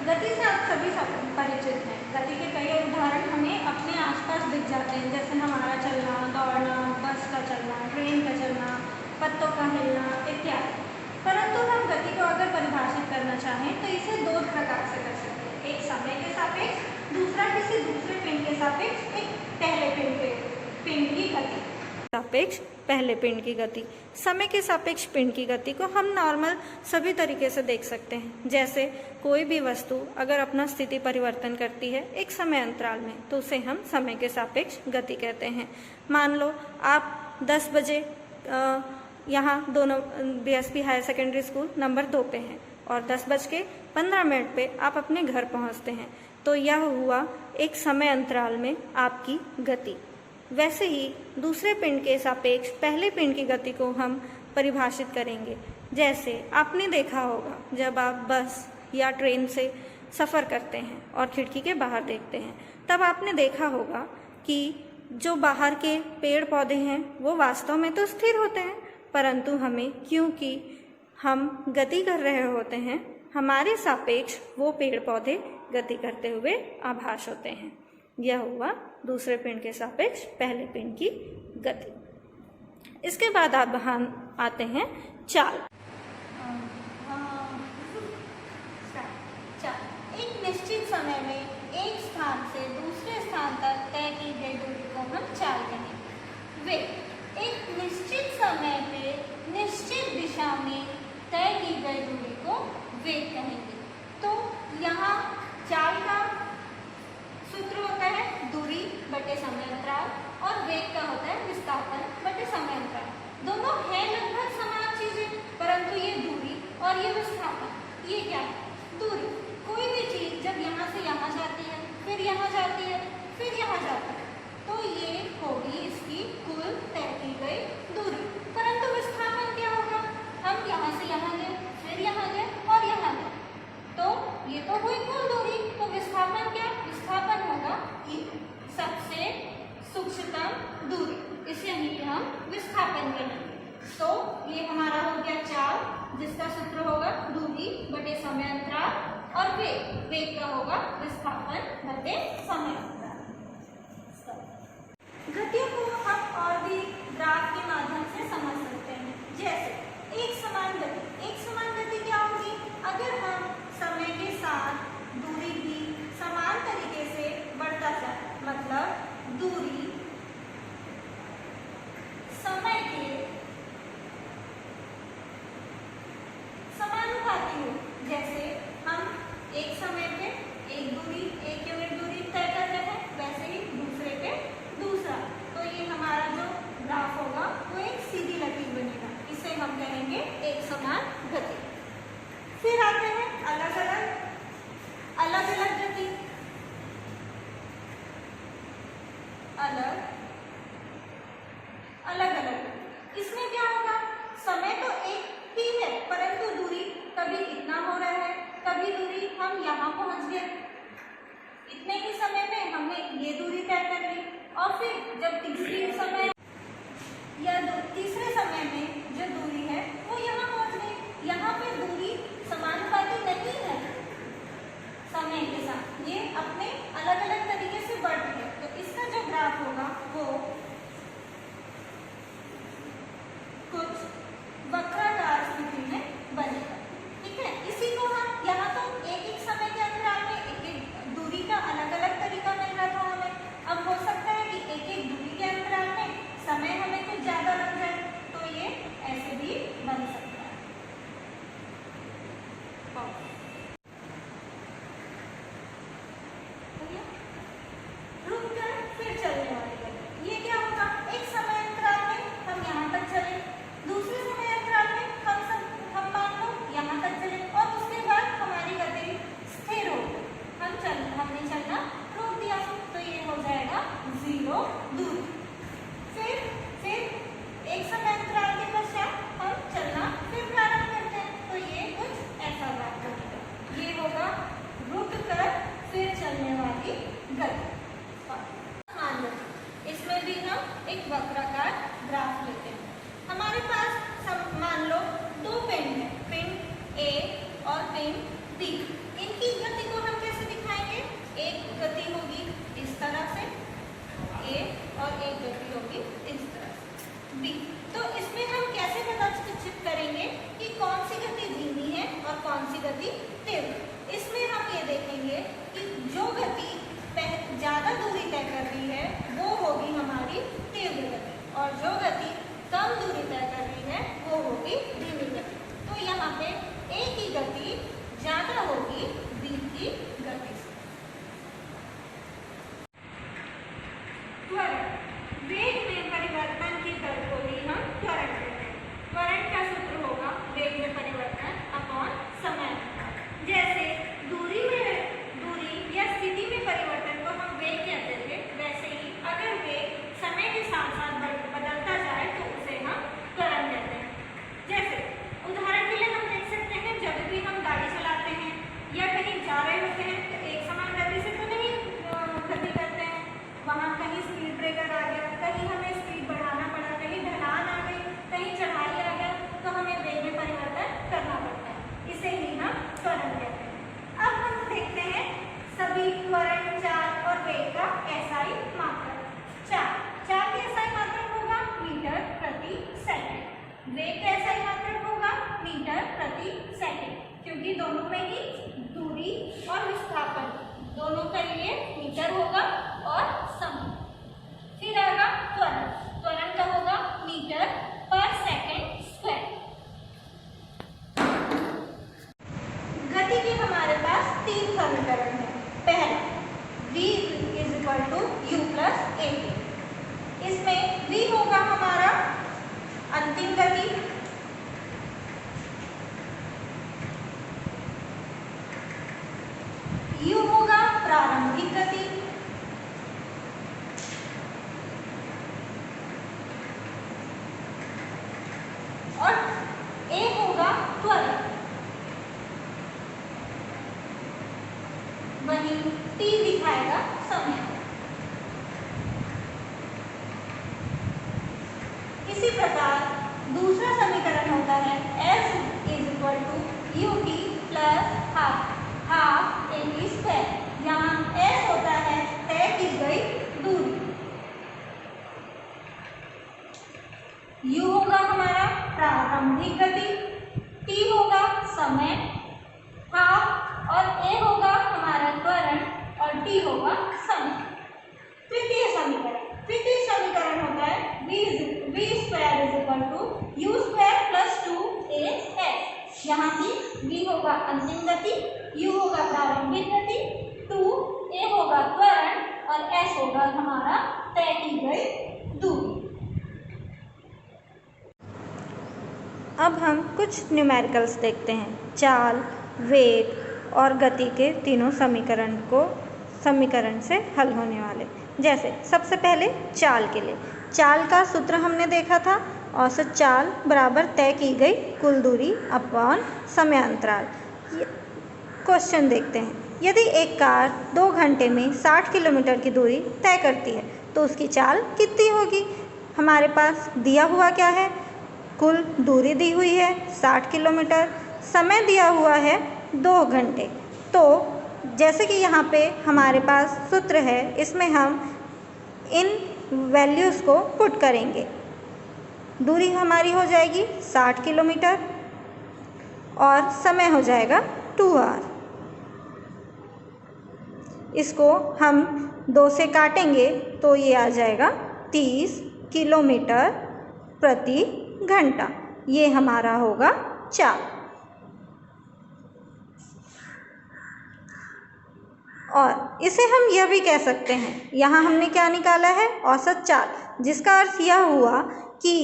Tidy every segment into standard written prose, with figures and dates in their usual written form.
गति से आप सभी परिचित हैं। गति के कई उदाहरण हमें अपने आसपास दिख जाते हैं, जैसे हमारा चलना, दौड़ना, बस का चलना, ट्रेन का चलना, पत्तों का हिलना इत्यादि। परंतु हम गति को अगर परिभाषित करना चाहें तो इसे दो प्रकार से कर सकते हैं, एक समय के सापेक्ष, दूसरा किसी दूसरे पिंड के सापेक्ष, एक पहले पिंड की गति। सापेक्ष पहले पिंड की गति। समय के सापेक्ष पिंड की गति को हम नॉर्मल सभी तरीके से देख सकते हैं। जैसे कोई भी वस्तु अगर अपना स्थिति परिवर्तन करती है एक समय अंतराल में तो उसे हम समय के सापेक्ष गति कहते हैं। मान लो आप 10 बजे यहाँ दोनों BSP higher secondary school number 2 पे हैं और 10:15 पे आप अपने घर पहुँचते हैं, तो यह हुआ एक समय अंतराल में आपकी गति। वैसे ही दूसरे पिंड के सापेक्ष पहले पिंड की गति को हम परिभाषित करेंगे। जैसे आपने देखा होगा जब आप बस या ट्रेन से सफ़र करते हैं और खिड़की के बाहर देखते हैं, तब आपने देखा होगा कि जो बाहर के पेड़ पौधे हैं वो वास्तव में तो स्थिर होते हैं, परंतु हमें क्योंकि हम गति कर रहे होते हैं हमारे सापेक्ष वो पेड़ पौधे गति करते हुए आभास होते हैं। यह हुआ दूसरे पिंड के सापेक्ष पहले पिंड की गति। इसके बाद आप हम आते हैं चाल। एक निश्चित समय में एक स्थान से दूसरे स्थान तक तय की गई दूरी को हम चाल कहेंगे। वे एक निश्चित समय पे निश्चित दिशा में तय की गई दूरी को वेग कहेंगे। तो यहाँ चाल का सूत्र होता है दूरी बटे समय अंतराल और वेग का होता है विस्थापन बटे समय अंतराल। दोनों है लगभग समान चीजें, परंतु ये दूरी और ये विस्थापन, ये क्या है? दूरी। कोई भी चीज जब यहाँ से यहाँ जाती है, फिर यहाँ जाती है, फिर यहाँ जाती है, तो ये होगी इसकी कुल तय की गई दूरी। परंतु विस्थापन क्या होगा? हम यहाँ से यहाँ गए, फिर यहाँ गए और यहाँ गए, तो ये तो हुई कुल दूरी। तो विस्थापन क्या? विस्थापन होगा ये सबसे सूक्ष्मतम दूरी, इसे ही हम विस्थापन कहेंगे। तो ये हमारा हो गया चाल, जिसका सूत्र होगा दूरी बटे समय अंतराल, और वेग का होगा विस्थापन बटे समय अंतराल। गतियों को हम और भी ग्राफ के माध्यम से समझ सकते हैं। जैसे एक समान गति क्या होगी? अगर हम समय के साथ दूरी भी समान तरीके से बढ़ता जाए, मतलब दूरी समय के समानुपाती हो। जैसे हम एक समय पे एक यूनिट दूरी तय कर रहे हैं, वैसे ही दूसरे पे दूसरा, तो ये हमारा जो ग्राफ होगा वो एक सीधी लकीर बनेगा, इसे हम कहेंगे एक समान गति। फिर आते हैं अलग अलग गति। अलग अलग इसमें क्या होगा? समय तो एक ही है, परंतु दूरी कभी इतना हो रहा है, कभी दूरी हम यहाँ पहुंच गए, इतने ही समय में हमने ये दूरी तय कर ली, और फिर जब तीसरे समय में जो दूरी है वो यहाँ पहुंच गई। यहाँ पे दूरी समानुपाती नहीं है समय के साथ, ये अपने अलग अलग तरीके से बढ़ रही है। तो इसका जो ग्राफ होगा वो कुछ वक्राकार स्थिति में बनेगा। ठीक है, इसी को हम यहाँ तो एक समय के अंतराल में एक दूरी का अलग अलग तरीका मिल रहा था हमें। अब हो सकता है कि एक दूरी के अंतराल में समय हमें कुछ ज्यादा लग जाए, तो ये ऐसे भी बन सकता है। रुककर फिर चलने वाली गति, ये क्या होगा? एक समय अंतराल में हम यहाँ तक चले, दूसरे समय अंतराल में हम मान लो यहाँ तक चले, और उसके बाद हमारी गति स्थिर हो गई, हमने चलना रोक दिया, तो ये हो जाएगा 0 दूरी। फिर एक समय अंतराल के पश्चात हम चलना फिर प्रारंभ करते हैं, तो ये कुछ ऐसा ग्राफ बनेगा। ये होगा रुक कर फिर चलने वाली गति। इसमें भी हम एक वक्राकार ग्राफ लेते हैं। हमारे पास मान लो 2 पिंड है, पिंड A और पिंड B। इनकी गति को कहीं स्पीड ब्रेकर आ गया, कहीं हमें स्पीड बढ़ाना पड़ा, कहीं ढलान आ गई, कहीं चढ़ाई आ गया, तो हमें वेग में परिवर्तन करना पड़ता है। इसे ही हम त्वरण कहते हैं। अब हम देखते हैं सभी त्वरण, चाल और वेग का SI मात्रक। चाल का SI मात्रक होगा मीटर प्रति सेकंड। वेग का SI मात्रक होगा मीटर प्रति सेकंड, क्योंकि दोनों में ही दूरी और विस्थापन दोनों के लिए मीटर होगा और समय। फिर आएगा त्वरण। त्वरण का होगा मीटर पर सेकंड स्क्वायर। गति के हमारे पास 3 समीकरण हैं। पहला v = u + at। इसमें v होगा हमारा अंतिम गति, u होगा प्रारंभिक गति, और a होगा त्वरण। वहीं t दिखाएगा समय। इसी प्रकार दूसरा समीकरण होता है S = ut + हाफ at²। यहाँ S होता है तय की गई दूरी, u होगा हमारा प्रारंभिक गति, t होगा समय, हाफ, और a होगा हमारा त्वरण और t होगा समय। तृतीय समीकरण होता है v² = u² + 2as। यहाँ की v होगा अंतिम गति, u होगा प्रारंभिक गति, 2a होगा त्वरण और s होगा हमारा तय की गई दूरी। अब हम कुछ न्यूमेरिकल्स देखते हैं। चाल, वेग और गति के तीनों समीकरण से हल होने वाले। जैसे सबसे पहले चाल के लिए, चाल का सूत्र हमने देखा था, औसत चाल बराबर तय की गई कुल दूरी अपॉन समयांतराल। क्वेश्चन देखते हैं। यदि एक कार 2 घंटे में 60 किलोमीटर की दूरी तय करती है तो उसकी चाल कितनी होगी? हमारे पास दिया हुआ क्या है? कुल दूरी दी हुई है 60 किलोमीटर, समय दिया हुआ है 2 घंटे। तो जैसे कि यहाँ पे हमारे पास सूत्र है, इसमें हम इन वैल्यूज़ को पुट करेंगे। दूरी हमारी हो जाएगी 60 किलोमीटर और समय हो जाएगा 2 आवर। इसको हम 2 से काटेंगे तो ये आ जाएगा 30 किलोमीटर प्रति घंटा। ये हमारा होगा चाल। और इसे हम यह भी कह सकते हैं, यहाँ हमने क्या निकाला है? औसत चाल, जिसका अर्थ यह हुआ कि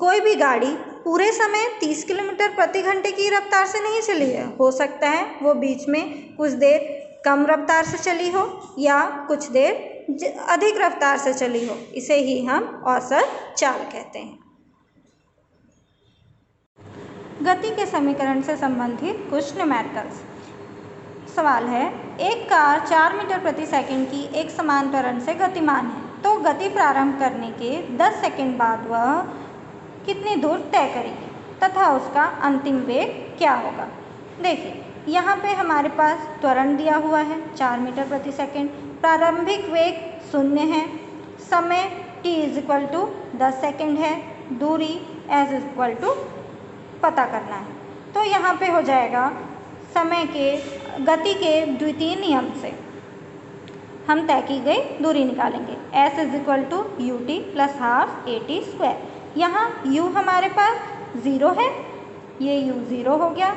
कोई भी गाड़ी पूरे समय 30 किलोमीटर प्रति घंटे की रफ्तार से नहीं चली है। हो सकता है वो बीच में कुछ देर कम रफ्तार से चली हो या कुछ देर अधिक रफ्तार से चली हो। इसे ही हम औसत चाल कहते हैं। गति के समीकरण से संबंधित कुछ न्यूमेरिकल्स। सवाल है, एक कार 4 मीटर प्रति सेकंड की एक समान त्वरण से गतिमान है, तो गति प्रारंभ करने के 10 सेकंड बाद वह कितनी दूर तय करेगी तथा उसका अंतिम वेग क्या होगा? देखिए, यहाँ पे हमारे पास त्वरण दिया हुआ है 4 मीटर प्रति सेकंड, प्रारंभिक वेग 0 है, समय t = 10 सेकंड है, दूरी s = पता करना है। तो यहाँ पे हो जाएगा समय के गति के द्वितीय नियम से हम तय की गई दूरी निकालेंगे। s = ut + half at²। यहाँ u हमारे पास 0 है, ये u 0 हो गया,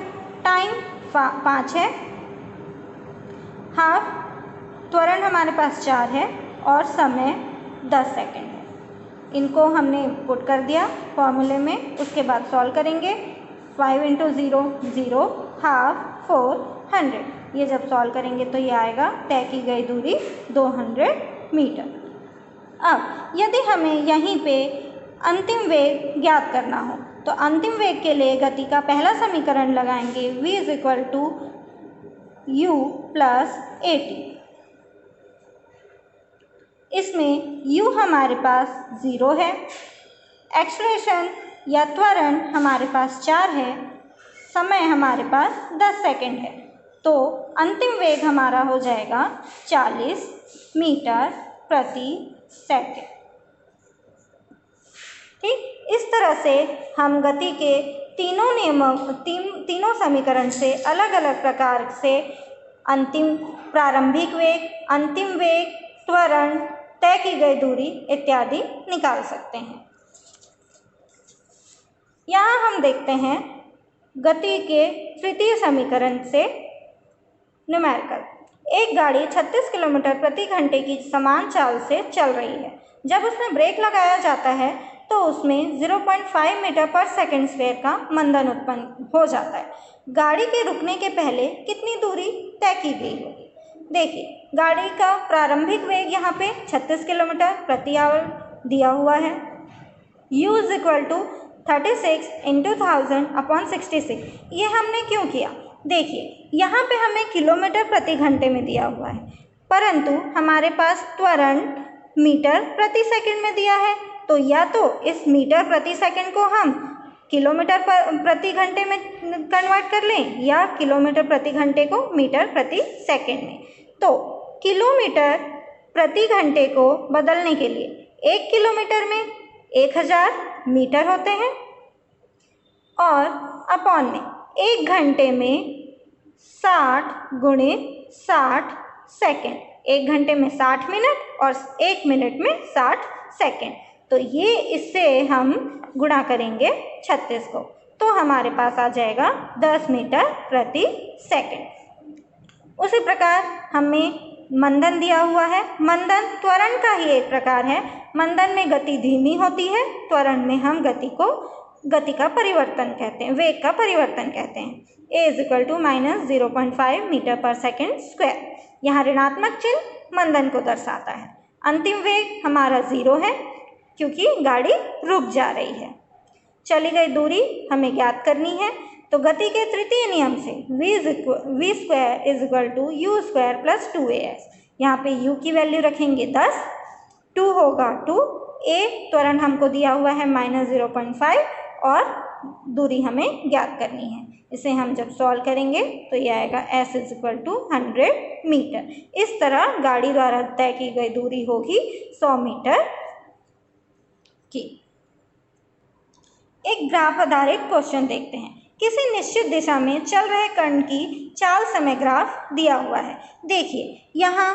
टाइम 5 है, हाफ त्वरण हमारे पास 4 है और समय 10 सेकंड है। इनको हमने पुट कर दिया फॉर्मूले में, उसके बाद सॉल्व करेंगे। 5 × 0 0, हाफ 400। ये जब सॉल्व करेंगे तो ये आएगा तय की गई दूरी 200 मीटर। अब यदि हमें यहीं पे अंतिम वेग ज्ञात करना हो तो अंतिम वेग के लिए गति का पहला समीकरण लगाएंगे, v = u + at। इसमें u हमारे पास 0 है, एक्सलेशन या त्वरण हमारे पास 4 है, समय हमारे पास 10 सेकंड है। तो अंतिम वेग हमारा हो जाएगा 40 मीटर प्रति सेकंड। ठीक, इस तरह से हम गति के तीनों समीकरण से अलग अलग प्रकार से अंतिम प्रारंभिक वेग, अंतिम वेग, त्वरण, तय की गई दूरी इत्यादि निकाल सकते हैं। यहाँ हम देखते हैं गति के तृतीय समीकरण से न्यूमेरिकल। एक गाड़ी 36 किलोमीटर प्रति घंटे की समान चाल से चल रही है। जब उसमें ब्रेक लगाया जाता है तो उसमें 0.5 मीटर पर सेकंड स्क्वायर का मंदन उत्पन्न हो जाता है। गाड़ी के रुकने के पहले कितनी दूरी तय की गई होगी? देखिए, गाड़ी का प्रारंभिक वेग यहाँ पे 36 किलोमीटर प्रति आवर दिया हुआ है। u is equal to 36 into 1000/66। ये हमने क्यों किया? देखिए, यहाँ पे हमें किलोमीटर प्रति घंटे में दिया हुआ है, परंतु हमारे पास त्वरण मीटर प्रति सेकंड में दिया है। तो या तो इस मीटर प्रति सेकंड को हम किलोमीटर प्रति घंटे में कन्वर्ट कर लें या किलोमीटर प्रति घंटे को मीटर प्रति सेकंड में। तो किलोमीटर प्रति घंटे को बदलने के लिए 1 किलोमीटर में 1000 मीटर होते हैं और अपॉन में 1 घंटे में 60 गुणित 60 सेकेंड। 1 घंटे में 60 मिनट और 1 मिनट में 60 सेकेंड। तो ये इससे हम गुणा करेंगे 36 को, तो हमारे पास आ जाएगा 10 मीटर प्रति सेकेंड। उसी प्रकार हमें मंदन दिया हुआ है। मंदन त्वरण का ही एक प्रकार है। मंदन में गति धीमी होती है, त्वरण में हम गति का परिवर्तन कहते हैं, वेग का परिवर्तन कहते हैं। a is equal to -0.5 metre per second square. यहाँ ऋणात्मक चिन्ह मंदन को दर्शाता है। अंतिम वेग हमारा 0 है क्योंकि गाड़ी रुक जा रही है। चली गई दूरी हमें ज्ञात करनी है, तो गति के तृतीय नियम से v square is equal to u square plus 2as। यहाँ पे u की वैल्यू रखेंगे 10, 2 होगा 2, a त्वरण हमको दिया हुआ है -0.5 और दूरी हमें ज्ञात करनी है। इसे हम जब सॉल्व करेंगे तो ये आएगा s is equal to 100 metre. इस तरह गाड़ी द्वारा तय की गई दूरी होगी 100 मीटर की। एक ग्राफ आधारित क्वेश्चन देखते हैं। किसी निश्चित दिशा में चल रहे कण की चाल समय ग्राफ दिया हुआ है। देखिए, यहाँ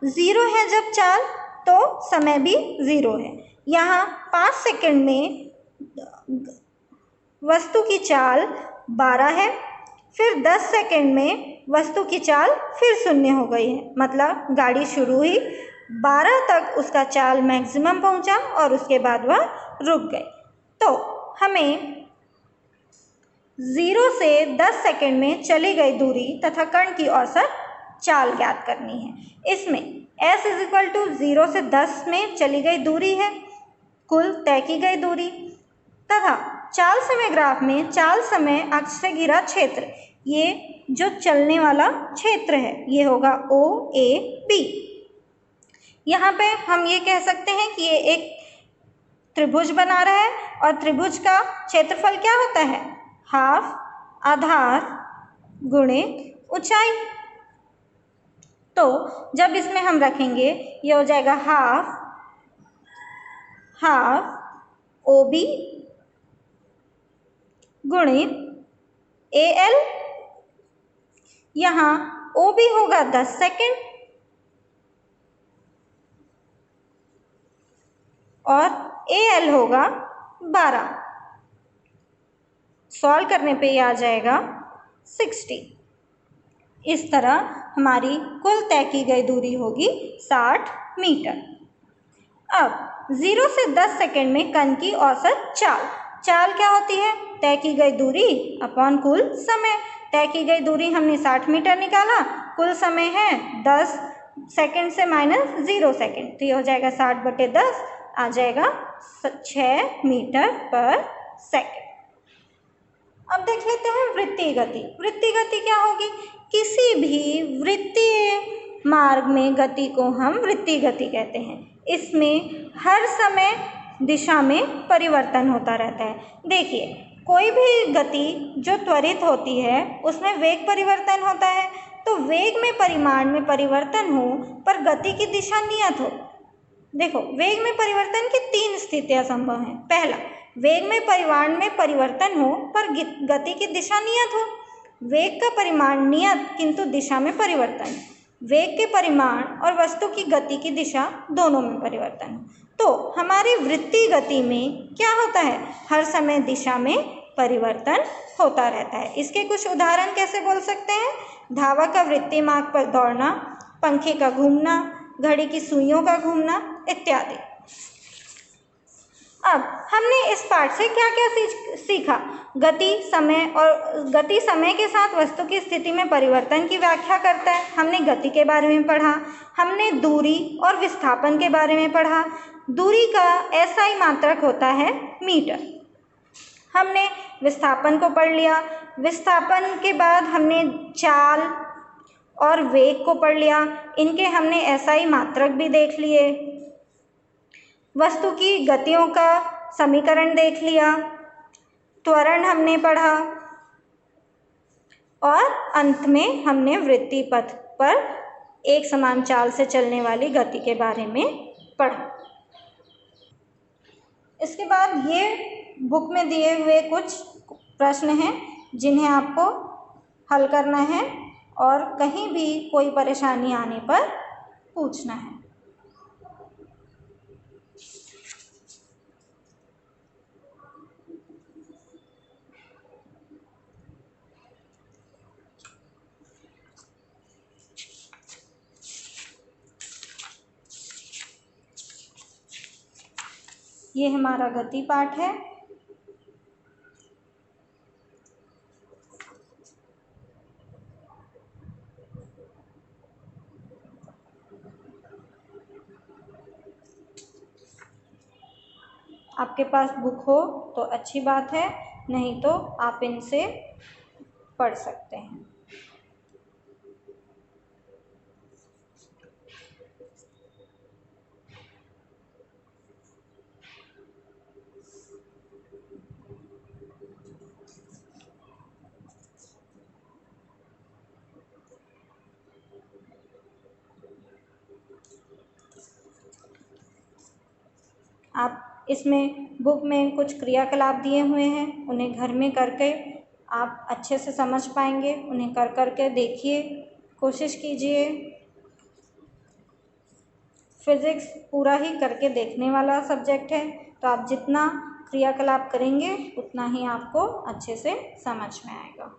0 है जब चाल, तो समय भी 0 है। यहाँ 5 सेकंड में वस्तु की चाल 12 है, फिर 10 सेकंड में वस्तु की चाल फिर 0 हो गई है। मतलब गाड़ी शुरू हुई, 12 तक उसका चाल मैक्सिमम पहुंचा और उसके बाद वह रुक गई। तो हमें 0 से 10 सेकंड में चली गई दूरी तथा कण की औसत चाल ज्ञात करनी है। इसमें s इज इक्वल टू 0 से 10 में चली गई दूरी है, कुल तय की गई दूरी, तथा चाल समय ग्राफ में चाल समय अक्ष से घिरा क्षेत्र, ये जो चलने वाला क्षेत्र है ये होगा OAB। यहाँ पे हम ये कह सकते हैं कि ये एक त्रिभुज बना रहा है और त्रिभुज का क्षेत्रफल क्या होता है? हाफ आधार गुणित ऊंचाई। तो जब इसमें हम रखेंगे ये हो जाएगा हाफ OB गुणित AL। यहाँ OB होगा 10 सेकेंड और AL होगा 12। सॉल्व करने पे ये आ जाएगा 60। इस तरह हमारी कुल तय की गई दूरी होगी 60 मीटर। अब 0 से 10 सेकेंड में कण की औसत चाल क्या होती है? तय की गई दूरी अपॉन कुल समय। तय की गई दूरी हमने 60 मीटर निकाला, कुल समय है 10 सेकेंड से -0 सेकेंड, तो ये हो जाएगा 60/10, आ जाएगा 6 मीटर पर सेकेंड। अब देख लेते हैं वृत्तीय गति। वृत्तीय गति क्या होगी? किसी भी वृत्तीय मार्ग में गति को हम वृत्तीय गति कहते हैं। इसमें हर समय दिशा में परिवर्तन होता रहता है। देखिए, कोई भी गति जो त्वरित होती है उसमें वेग परिवर्तन होता है, तो वेग में परिमाण में परिवर्तन हो पर गति की दिशा नियत हो। देखो, वेग में परिवर्तन की 3 स्थितियां संभव हैं। पहला, वेग में परिमाण में परिवर्तन हो पर गति की दिशा नियत हो। वेग का परिमाण नियत किंतु दिशा में परिवर्तन। वेग के परिमाण और वस्तु की गति की दिशा दोनों में परिवर्तन हो। तो हमारी वृत्तीय गति में क्या होता है? हर समय दिशा में परिवर्तन होता रहता है। इसके कुछ उदाहरण कैसे बोल सकते हैं? धावक का वृत्तीय मार्ग पर दौड़ना, पंखे का घूमना, घड़ी की सुइयों का घूमना इत्यादि। अब हमने इस पाठ से क्या क्या सीखा? गति समय के साथ वस्तु की स्थिति में परिवर्तन की व्याख्या करता है। हमने गति के बारे में पढ़ा। हमने दूरी और विस्थापन के बारे में पढ़ा। दूरी का SI मात्रक होता है मीटर। हमने विस्थापन को पढ़ लिया। विस्थापन के बाद हमने चाल और वेग को पढ़ लिया। इनके हमने SI मात्रक भी देख लिए। वस्तु की गतियों का समीकरण देख लिया। त्वरण हमने पढ़ा और अंत में हमने वृत्तीय पथ पर एक समान चाल से चलने वाली गति के बारे में पढ़ा। इसके बाद ये बुक में दिए हुए कुछ प्रश्न हैं जिन्हें आपको हल करना है और कहीं भी कोई परेशानी आने पर पूछना है। ये हमारा गति पाठ है। आपके पास बुक हो तो अच्छी बात है, नहीं तो आप इनसे पढ़ सकते हैं। आप इसमें बुक में कुछ क्रियाकलाप दिए हुए हैं, उन्हें घर में करके आप अच्छे से समझ पाएंगे। उन्हें कर करके देखिए, कोशिश कीजिए। फिज़िक्स पूरा ही करके देखने वाला सब्जेक्ट है, तो आप जितना क्रियाकलाप करेंगे उतना ही आपको अच्छे से समझ में आएगा।